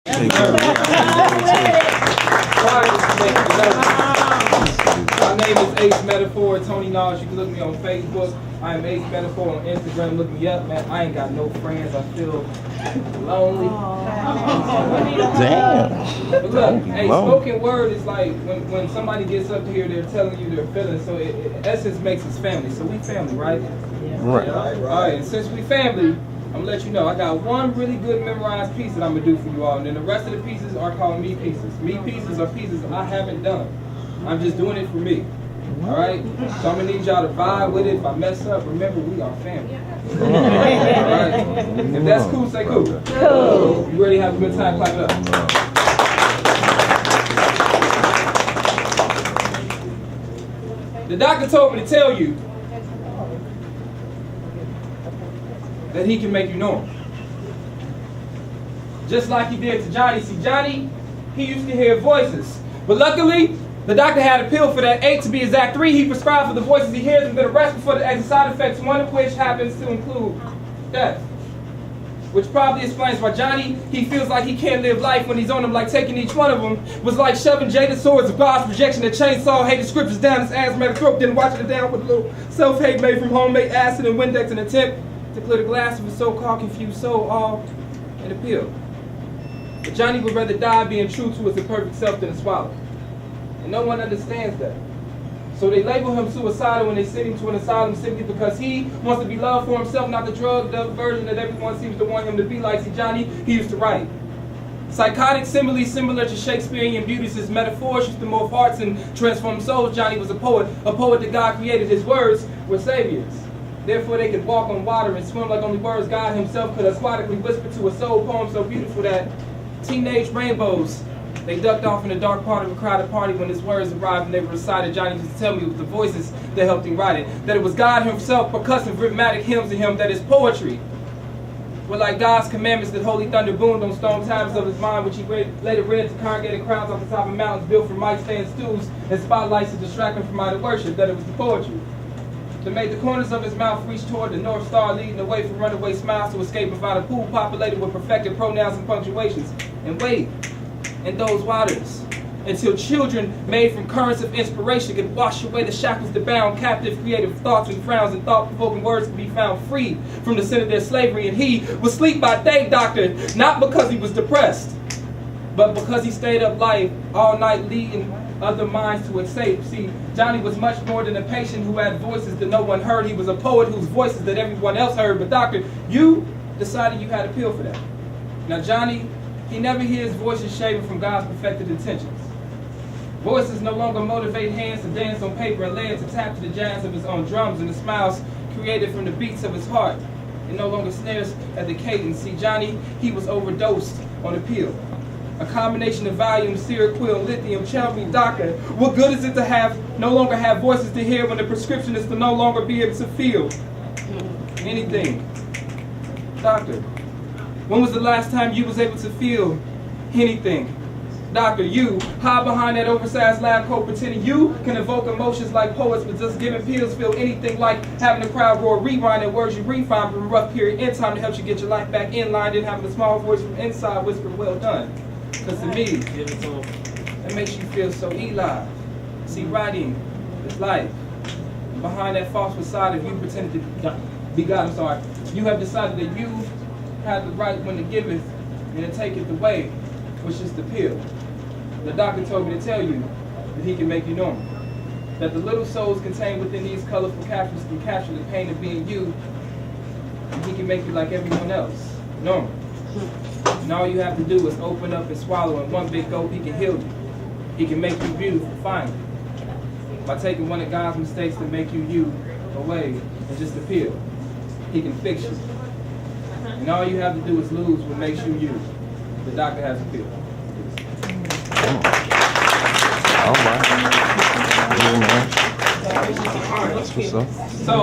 My name is Ace Metaphor, Tony Nalls. You can look me on Facebook. I am Ace Metaphor on Instagram. Look me up, man. I ain't got no friends. I feel lonely. Damn. But look, hey, spoken word is like when somebody gets up here, they're telling you their feelings. So it essence makes us family. So we family, right? Right. All right. And since we family, I'm gonna let you know I got one really good memorized piece that I'm gonna do for you all, and then the rest of the pieces are called me pieces. Me pieces are pieces I haven't done. I'm just doing it for me. All right. So I'm gonna need y'all to vibe with it. If I mess up, remember we are family. All right. If that's cool, say cool. Cool. You ready to have a good time? Clap it up. The doctor told me to tell you that he can make you normal. Just like he did to Johnny. See, Johnny, he used to hear voices. But luckily, the doctor had a pill for that, 8 to be exact, 3 he prescribed for the voices he hears and been arrested for the extra side effects, one of which happens to include death. Which probably explains why Johnny, he feels like he can't live life when he's on them, like taking each one of them was like shoving jaded swords of God's projection, a chainsaw, hated scriptures down his asthmatic throat, then watching it down with a little self-hate made from homemade acid and Windex in an attempt to clear the glass of his so-called confused soul, all in a pill. But Johnny would rather die being true to his imperfect self than to swallow. And no one understands that. So they label him suicidal when they send him to an asylum simply because he wants to be loved for himself, not the drugged up version that everyone seems to want him to be like. See, Johnny, he used to write. Psychotic similes similar to Shakespearean beauties, his metaphors used to move hearts and transform souls. Johnny was a poet that God created. His words were saviors. Therefore they could walk on water and swim like only words God himself could aquatically whisper to a soul poem so beautiful that teenage rainbows, they ducked off in the dark part of a crowded party when his words arrived and they were recited. Johnny used to tell me it was the voices that helped him write it, that it was God himself percussive rhythmic hymns to him, that his poetry were like God's commandments that holy thunder boomed on stone tablets of his mind, which he later read to congregated crowds off the top of mountains built from mic stands, stools, and spotlights to distract him from idol worship, that it was the poetry that made the corners of his mouth reach toward the North Star, leading away from runaway smiles to escape without a pool populated with perfected pronouns and punctuations. And wait, in those waters, until children made from currents of inspiration could wash away the shackles that bound captive creative thoughts and frowns, and thought-provoking words could be found free from the sin of their slavery. And he would sleep by day, doctor, not because he was depressed, but because he stayed up late all night leading other minds to escape. See, Johnny was much more than a patient who had voices that no one heard. He was a poet whose voices that everyone else heard. But doctor, you decided you had a pill for that. Now Johnny, he never hears voices shaven from God's perfected intentions. Voices no longer motivate hands to dance on paper and legs to tap to the jazz of his own drums, and the smiles created from the beats of his heart. It no longer snares at the cadence. See, Johnny, he was overdosed on a pill. A combination of Valium, Seroquel, and lithium. Tell me, doctor, what good is it to no longer have voices to hear when the prescription is to no longer be able to feel anything? Doctor, when was the last time you was able to feel anything? Doctor, you hide behind that oversized lab coat pretending you can evoke emotions like poets, but just giving pills feel anything like having the crowd roar rewind and words you refine from a rough period in time to help you get your life back in line, then having a small voice from inside whisper, well done. Because to me, it makes you feel so Eli. See, writing is life. And behind that false facade of you pretending to be God, you have decided that you have the right when to giveth and to taketh away, which is the pill. The doctor told me to tell you that he can make you normal. That the little souls contained within these colorful capsules can capture the pain of being you, and he can make you like everyone else, normal. And all you have to do is open up and swallow. In one big gulp, he can heal you. He can make you beautiful, finally. By taking one of God's mistakes to make you away in just a pill. He can fix you. And all you have to do is lose what makes you you. The doctor has a pill. All right. That's what's up. So